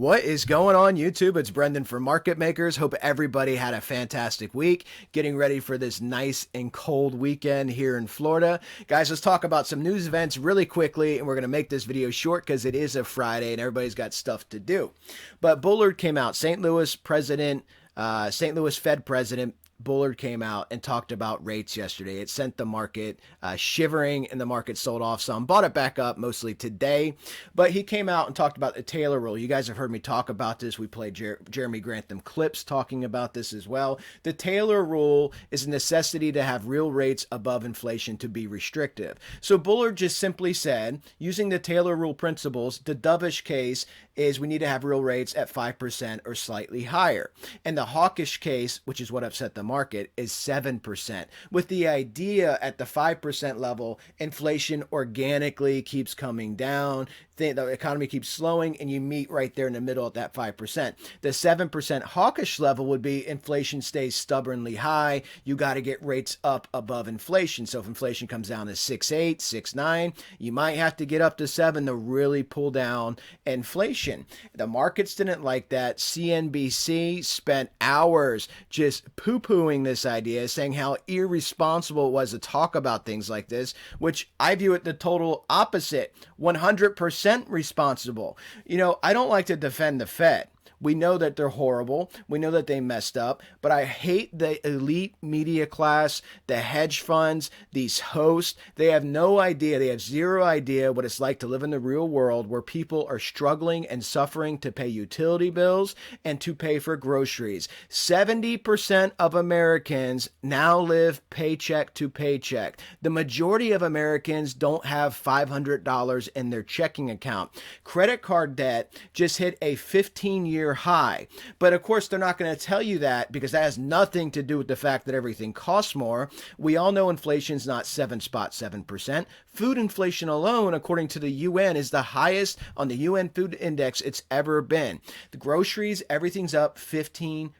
What is going on YouTube? It's Brendan from Market Makers. Hope everybody had a fantastic week. Getting ready for this nice and cold weekend here in Florida. Guys, let's talk about some news events really quickly, and we're going to make this video short because it is a Friday and everybody's got stuff to do. But Bullard came out, St. Louis Fed President Bullard came out and talked about rates yesterday. It sent the market shivering, and the market sold off some, bought it back up mostly today. But he came out and talked about the Taylor rule. You guys have heard me talk about this. We played Jeremy Grantham clips talking about this as well. The Taylor rule is a necessity to have real rates above inflation to be restrictive. So Bullard just simply said, using the Taylor rule principles, the dovish case is we need to have real rates at 5% or slightly higher. And the hawkish case, which is what upset the market, is 7%. With the idea at the 5% level, inflation organically keeps coming down, the economy keeps slowing, and you meet right there in the middle at that 5%. The 7% hawkish level would be inflation stays stubbornly high. You got to get rates up above inflation. So if inflation comes down to 6.8, 6.9, you might have to get up to 7 to really pull down inflation. The markets didn't like that. CNBC spent hours just poo-pooing this idea, saying how irresponsible it was to talk about things like this, which I view it the total opposite, 100% responsible. You know, I don't like to defend the Fed. We know that they're horrible. We know that they messed up, but I hate the elite media class, the hedge funds, these hosts. They have no idea. They have zero idea what it's like to live in the real world where people are struggling and suffering to pay utility bills and to pay for groceries. 70% of Americans now live paycheck to paycheck. The majority of Americans don't have $500 in their checking account. Credit card debt just hit a 15-year high. But of course, they're not going to tell you that because that has nothing to do with the fact that everything costs more. We all know inflation's not 7.7%. Food inflation alone, according to the UN, is the highest on the UN food index it's ever been. The groceries, everything's up 20%.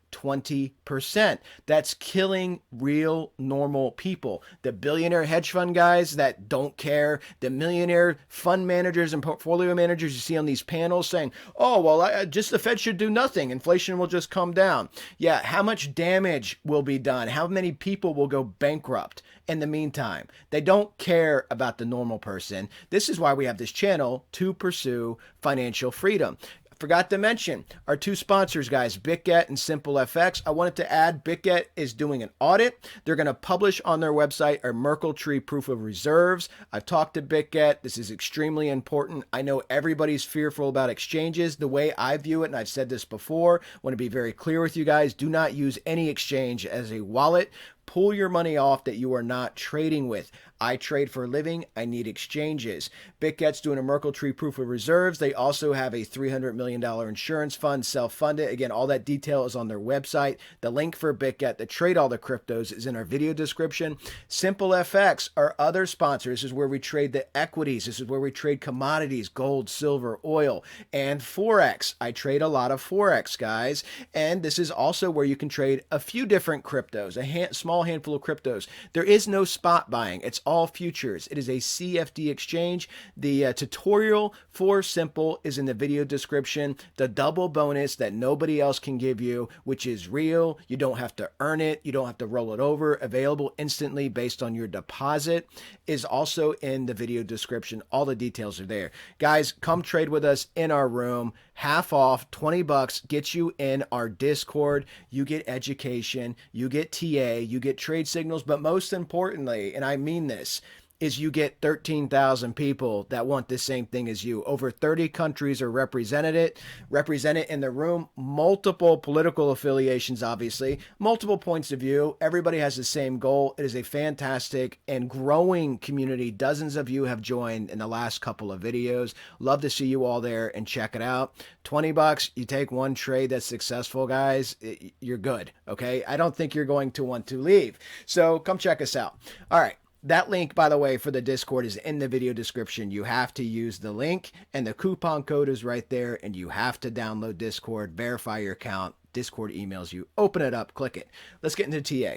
That's killing real normal people. The billionaire hedge fund guys that don't care, the millionaire fund managers and portfolio managers you see on these panels saying, oh, well, just the Fed should do nothing. Inflation will just come down. Yeah, how much damage will be done? How many people will go bankrupt in the meantime? They don't care about the normal person. This is why we have this channel, to pursue financial freedom. Forgot to mention our two sponsors, guys, BITGET and SimpleFX. I wanted to add BITGET is doing an audit. They're going to publish on their website a Merkle Tree proof of reserves. I've talked to BITGET. This is extremely important. I know everybody's fearful about exchanges. The way I view it, and I've said this before, I want to be very clear with you guys, do not use any exchange as a wallet. Pull your money off that you are not trading with. I trade for a living. I need exchanges. BitGet's doing a Merkle Tree proof of reserves. They also have a $300 million insurance fund, self-funded. Again, all that detail is on their website. The link for BitGet to trade all the cryptos is in our video description. SimpleFX, our other sponsor. This is where we trade the equities. This is where we trade commodities, gold, silver, oil, and Forex. I trade a lot of Forex, guys. And this is also where you can trade a few different cryptos, a small handful of cryptos. There is no spot buying. It's all futures. It is a CFD exchange. The tutorial for Simple is in the video description. The double bonus that nobody else can give you, which is real. You don't have to earn it. You don't have to roll it over. Available instantly based on your deposit, is also in the video description. All the details are there. Guys, come trade with us in our room. Half off, $20 gets you in our Discord. You get education, you get TA, you get trade signals, but most importantly, and I mean this, is you get 13,000 people that want the same thing as you. Over 30 countries are represented in the room, multiple political affiliations, obviously, multiple points of view. Everybody has the same goal. It is a fantastic and growing community. Dozens of you have joined in the last couple of videos. Love to see you all there and check it out. $20, you take one trade that's successful, guys, you're good, okay? I don't think you're going to want to leave. So come check us out. All right. That link, by the way, for the Discord is in the video description. You have to use the link, and the coupon code is right there, and you have to download Discord, verify your account. Discord emails you. Open it up, click it. Let's get into TA.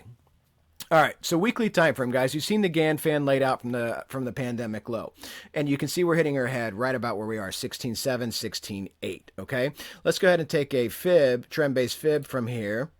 All right, so weekly time frame, guys. You've seen the GAN fan laid out from the pandemic low, and you can see we're hitting our head right about where we are, 16.7, 16.8. Okay, let's go ahead and take a fib, trend-based fib from here.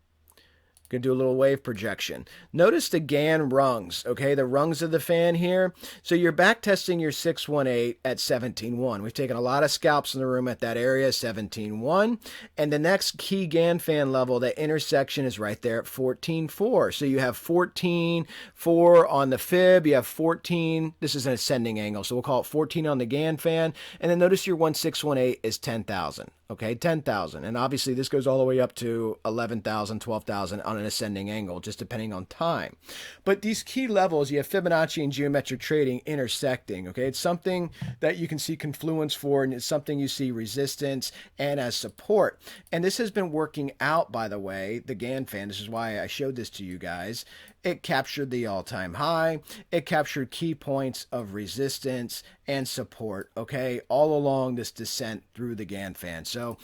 Going to do a little wave projection. Notice the GAN rungs, okay? The rungs of the fan here. So you're back testing your 618 at 17.1. We've taken a lot of scalps in the room at that area, 17.1. And the next key GAN fan level, that intersection is right there at 14.4. So you have 14.4 on the fib. You have 14. This is an ascending angle, so we'll call it 14 on the GAN fan. And then notice your 1618 is 10,000. Okay, 10,000. And obviously this goes all the way up to 11,000, 12,000 on an ascending angle, just depending on time. But these key levels, you have Fibonacci and geometric trading intersecting. Okay, it's something that you can see confluence for, and it's something you see resistance and as support. And this has been working out, by the way, the GAN fan. This is why I showed this to you guys. It captured the all-time high. It captured key points of resistance and support, okay, all along this descent through the GAN fan. So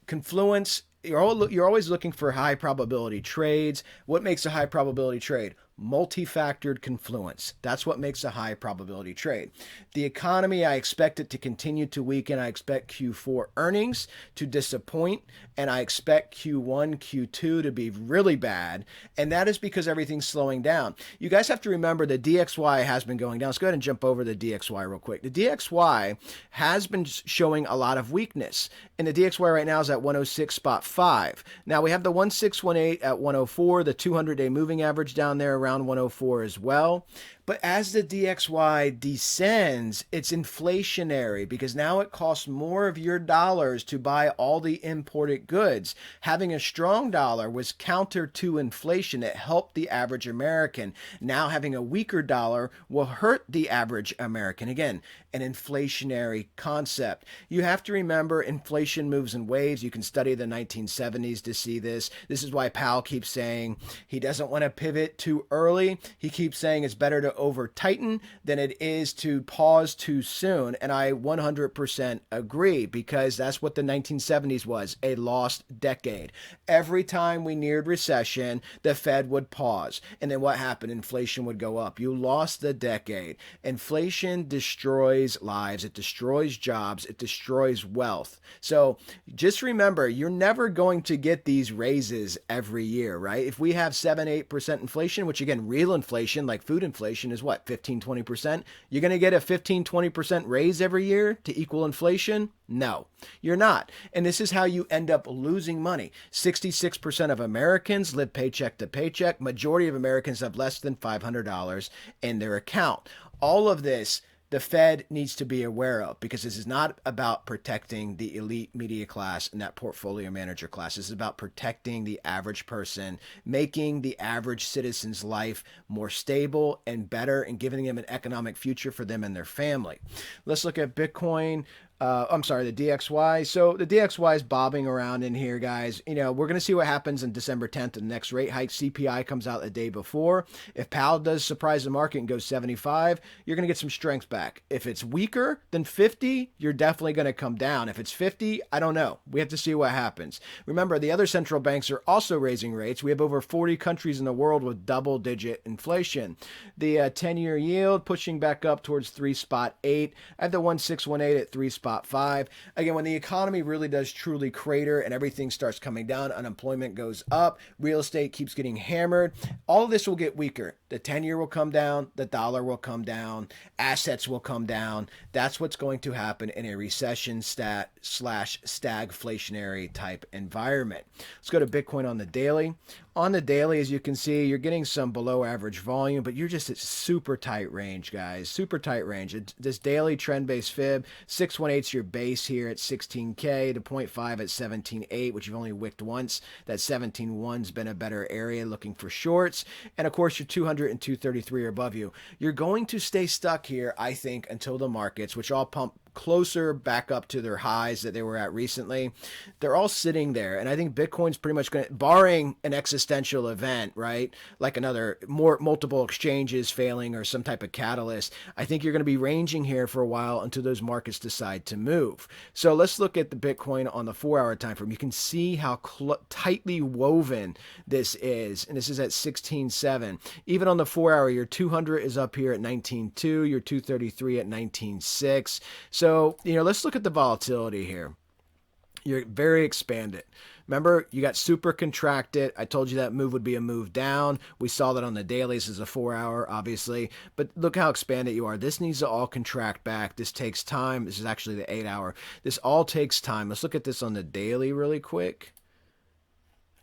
confluence, you're always looking for high probability trades. What makes a high probability trade? Multi-factored confluence. That's what makes a high probability trade. The economy, I expect it to continue to weaken. I expect Q4 earnings to disappoint, and I expect Q1, Q2 to be really bad, and that is because everything's slowing down. You guys have to remember the DXY has been going down. Let's go ahead and jump over the DXY real quick. The DXY has been showing a lot of weakness, and the DXY right now is at 106.5. Now we have the 1618 at 104, the 200-day moving average down there around 104 as well. But as the DXY descends, it's inflationary because now it costs more of your dollars to buy all the imported goods. Having a strong dollar was counter to inflation. It helped the average American. Now having a weaker dollar will hurt the average American. Again, an inflationary concept. You have to remember inflation moves in waves. You can study the 1970s to see this. This is why Powell keeps saying he doesn't want to pivot too early. He keeps saying it's better to over tighten than it is to pause too soon. And I 100% agree, because that's what the 1970s was, a lost decade. Every time we neared recession, the Fed would pause. And then what happened? Inflation would go up. You lost the decade. Inflation destroys lives. It destroys jobs. It destroys wealth. So just remember, you're never going to get these raises every year, right? If we have 7-8% inflation, which again, real inflation like food inflation is what, 15-20%? You're going to get a 15-20% raise every year to equal inflation? No, you're not. And this is how you end up losing money. 66% of Americans live paycheck to paycheck. Majority of Americans have less than $500 in their account. All of this the Fed needs to be aware of, because this is not about protecting the elite media class and that portfolio manager class. This is about protecting the average person, making the average citizen's life more stable and better, and giving them an economic future for them and their family. Let's look at Bitcoin. The DXY. So the DXY is bobbing around in here, guys. You know, we're going to see what happens on December 10th, the next rate hike. CPI comes out the day before. If Powell does surprise the market and goes 75, you're going to get some strength back. If it's weaker than 50, you're definitely going to come down. If it's 50, I don't know. We have to see what happens. Remember, the other central banks are also raising rates. We have over 40 countries in the world with double-digit inflation. The 10-year yield pushing back up towards 3.8. I have the 1618 at 3.5. Again, when the economy really does truly crater and everything starts coming down, unemployment goes up, real estate keeps getting hammered, all of this will get weaker. The 10-year will come down, the dollar will come down, assets will come down. That's what's going to happen in a recession stagflationary type environment. Let's go to Bitcoin on the daily. On the daily, as you can see, you're getting some below average volume, but you're just at super tight range, guys. Super tight range. This daily trend-based fib, 618 is your base here at 16K, to 0.5 at 17.8, which you've only wicked once. That 17.1's been a better area looking for shorts. And of course, your 200 and 233 are above you. You're going to stay stuck here, I think, until the markets, which all pump closer back up to their highs that they were at recently. They're all sitting there. And I think Bitcoin's pretty much going to, barring an existential event, right? Like another multiple exchanges failing or some type of catalyst, I think you're going to be ranging here for a while until those markets decide to move. So let's look at the Bitcoin on the 4-hour time frame. You can see how tightly woven this is. And this is at 16.7. Even on the 4-hour, your 200 is up here at 19.2, your 233 at 19.6. So, let's look at the volatility here. You're very expanded. Remember, you got super contracted. I told you that move would be a move down. We saw that on the dailies as a 4-hour, obviously. But look how expanded you are. This needs to all contract back. This takes time. This is actually the 8-hour. This all takes time. Let's look at this on the daily really quick.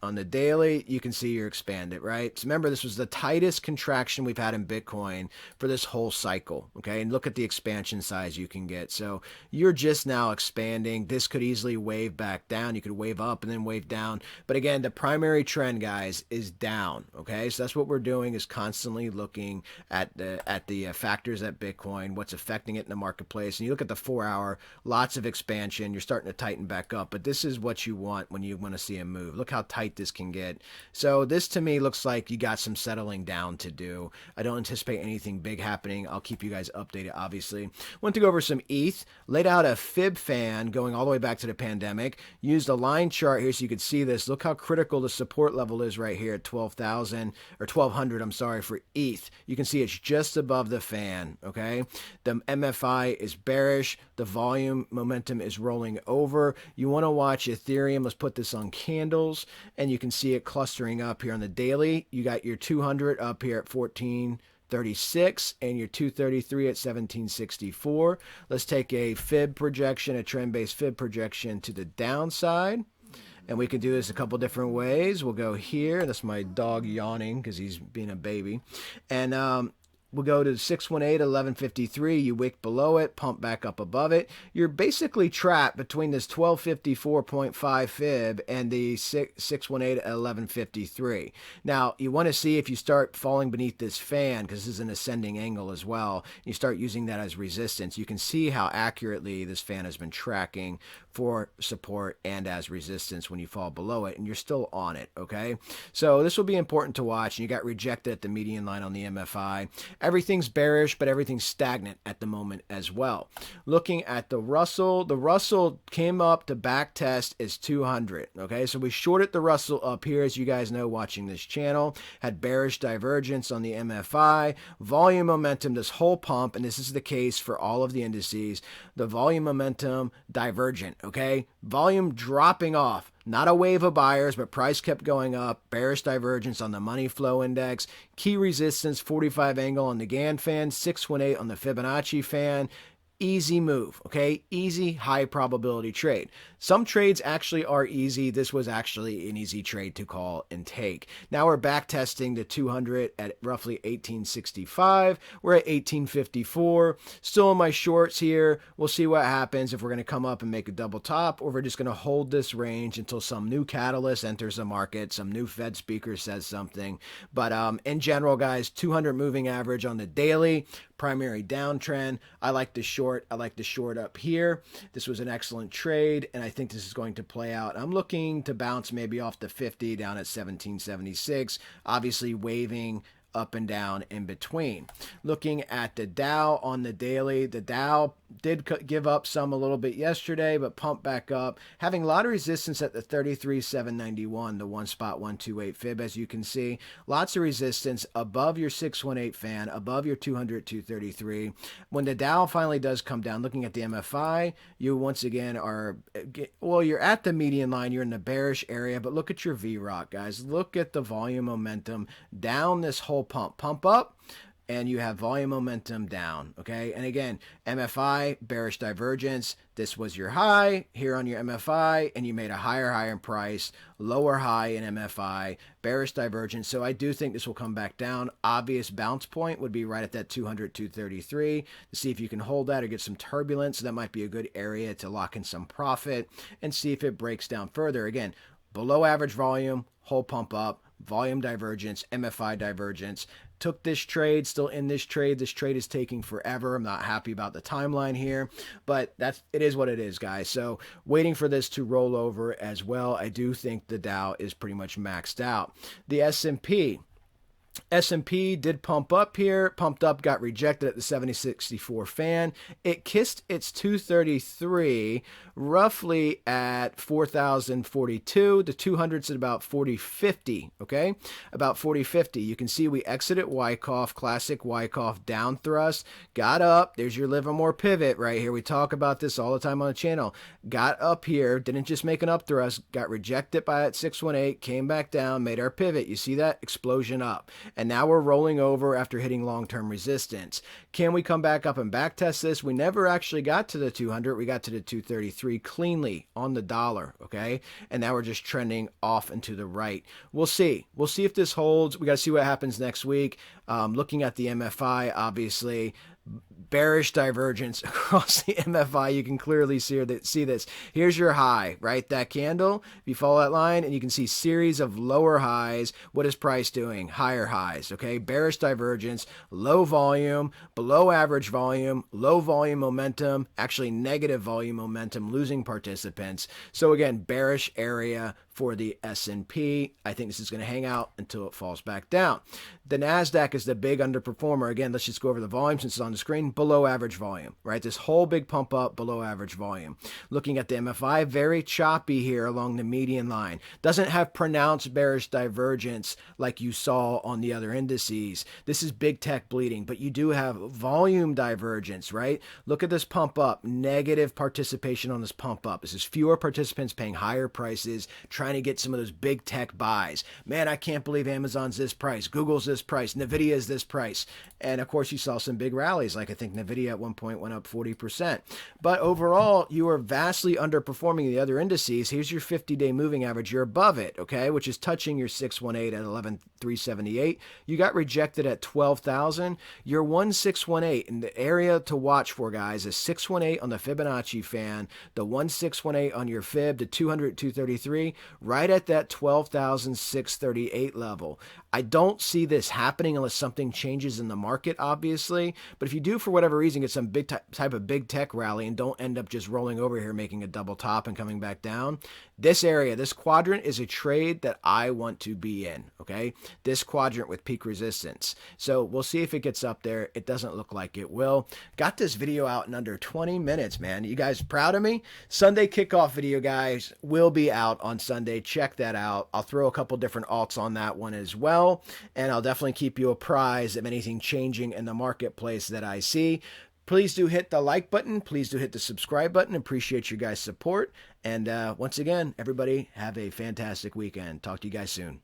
On the daily, you can see you're expanded, right? So remember, this was the tightest contraction we've had in Bitcoin for this whole cycle, okay? And look at the expansion size you can get. So you're just now expanding. This could easily wave back down. You could wave up and then wave down. But again, the primary trend, guys, is down, okay? So that's what we're doing, is constantly looking at the factors at Bitcoin, what's affecting it in the marketplace. And you look at the 4-hour, lots of expansion. You're starting to tighten back up. But this is what you want when you want to see a move. Look how tight this can get. So this to me looks like you got some settling down to do. I don't anticipate anything big happening. I'll keep you guys updated, obviously. Went to go over some ETH, laid out a fib fan going all the way back to the pandemic, used a line chart here so you could see this. Look how critical the support level is right here at 12,000 or 1,200, I'm sorry, for ETH. You can see it's just above the fan, okay? The MFI is bearish. The volume momentum is rolling over. You want to watch Ethereum. Let's put this on candles. And you can see it clustering up here on the daily. You got your 200 up here at 1436 and your 233 at 1764. Let's take a fib projection, a trend-based fib projection to the downside. And we can do this a couple different ways. We'll go here. That's my dog yawning because he's being a baby. And we'll go to 618 at 1153. You wick below it, pump back up above it. You're basically trapped between this 1254.5 fib and the 618 at 1153. Now, you want to see if you start falling beneath this fan, because this is an ascending angle as well. You start using that as resistance. You can see how accurately this fan has been tracking for support and as resistance when you fall below it, and you're still on it, okay? So this will be important to watch. And you got rejected at the median line on the MFI. Everything's bearish, but everything's stagnant at the moment as well. Looking at the Russell came up to back test as 200, okay? So we shorted the Russell up here, as you guys know watching this channel, had bearish divergence on the MFI, volume momentum, this whole pump, and this is the case for all of the indices, the volume momentum divergent, okay? Volume dropping off. Not a wave of buyers, but price kept going up. Bearish divergence on the money flow index. Key resistance, 45 angle on the Gann fan, 618 on the Fibonacci fan. Easy move, okay? Easy, high probability trade. Some trades actually are easy. This was actually an easy trade to call and take. Now we're back testing the 200 at roughly 1865. We're at 1854. Still in my shorts here. We'll see what happens if we're going to come up and make a double top, or if we're just going to hold this range until some new catalyst enters the market, some new Fed speaker says something. But in general, guys, 200 moving average on the daily, primary downtrend. I like the short. I like the short up here. This was an excellent trade, and I think this is going to play out. I'm looking to bounce maybe off the 50 down at 1776, obviously waving up and down in between. Looking at the Dow on the daily, the Dow did give up some a little bit yesterday, but pumped back up, having a lot of resistance at the 33,791, the 1.128 fib, as you can see. Lots of resistance above your 618 fan, above your 200, 233. When the Dow finally does come down, looking at the MFI, you once again are, well, you're at the median line, you're in the bearish area, but look at your V-Rock, guys. Look at the volume momentum down this whole pump up, and you have volume momentum down, okay? And again, MFI, bearish divergence. This was your high here on your MFI, and you made a higher high in price, lower high in MFI, bearish divergence. So I do think this will come back down. Obvious bounce point would be right at that 200, 233 to see if you can hold that or get some turbulence. So that might be a good area to lock in some profit and see if it breaks down further. Again, below average volume, whole pump up, volume divergence, MFI divergence. Took this trade, still in this trade. This trade is taking forever. I'm not happy about the timeline here, but it is what it is, guys. So waiting for this to roll over as well. I do think the Dow is pretty much maxed out. The S&P did pump up here, pumped up, got rejected at the 7064 fan. It kissed its 233 roughly at 4,042. The 200's at about 4050, okay? About 4050. You can see we exited Wyckoff, classic Wyckoff down thrust, got up. There's your Livermore pivot right here. We talk about this all the time on the channel. Got up here, didn't just make an up thrust, got rejected by that 618, came back down, made our pivot. You see that? Explosion up. And now we're rolling over after hitting long-term resistance. Can we come back up and back test this? We never actually got to the 200. We got to the 233 cleanly on the dollar, okay? And now we're just trending off and to the right. We'll see. We'll see if this holds. We got to see what happens next week. Looking at the MFI, obviously, bearish divergence across the MFI. You can clearly see this. Here's your high, right? That candle, if you follow that line, and you can see series of lower highs. What is price doing? Higher highs, okay? Bearish divergence, low volume, below average volume, low volume momentum, actually negative volume momentum, losing participants. So again, bearish area for the S&P. I think this is going to hang out until it falls back down. The Nasdaq is the big underperformer. Again, let's just go over the volume since it's on the screen. Below average volume, right? This whole big pump up below average volume. Looking at the MFI, very choppy here along the median line. Doesn't have pronounced bearish divergence like you saw on the other indices. This is big tech bleeding, but you do have volume divergence, right? Look at this pump up. Negative participation on this pump up. This is fewer participants paying higher prices, trying to get some of those big tech buys. Man, I can't believe Amazon's this price, Google's this price, Nvidia is this price. And of course, you saw some big rallies, like I think Nvidia at one point went up 40%. But overall, you are vastly underperforming the other indices. Here's your 50-day moving average. You're above it, okay, which is touching your 618 at 11,378. You got rejected at 12,000. Your 1618, and the area to watch for, guys, is 618 on the Fibonacci fan, the 1618 on your fib, the 200, 233, right at that 12,638 level. I don't see this happening unless something changes in the market, obviously. But if you do, for whatever reason, get some big type of big tech rally and don't end up just rolling over here, making a double top and coming back down, this area, this quadrant is a trade that I want to be in, okay? This quadrant with peak resistance. So we'll see if it gets up there. It doesn't look like it will. Got this video out in under 20 minutes, man. You guys proud of me? Sunday kickoff video, guys, will be out on Sunday. Check that out. I'll throw a couple different alts on that one as well. And I'll definitely keep you apprised of anything changing in the marketplace that I see. Please do hit the like button. Please do hit the subscribe button. Appreciate your guys' support. And once again, everybody have a fantastic weekend. Talk to you guys soon.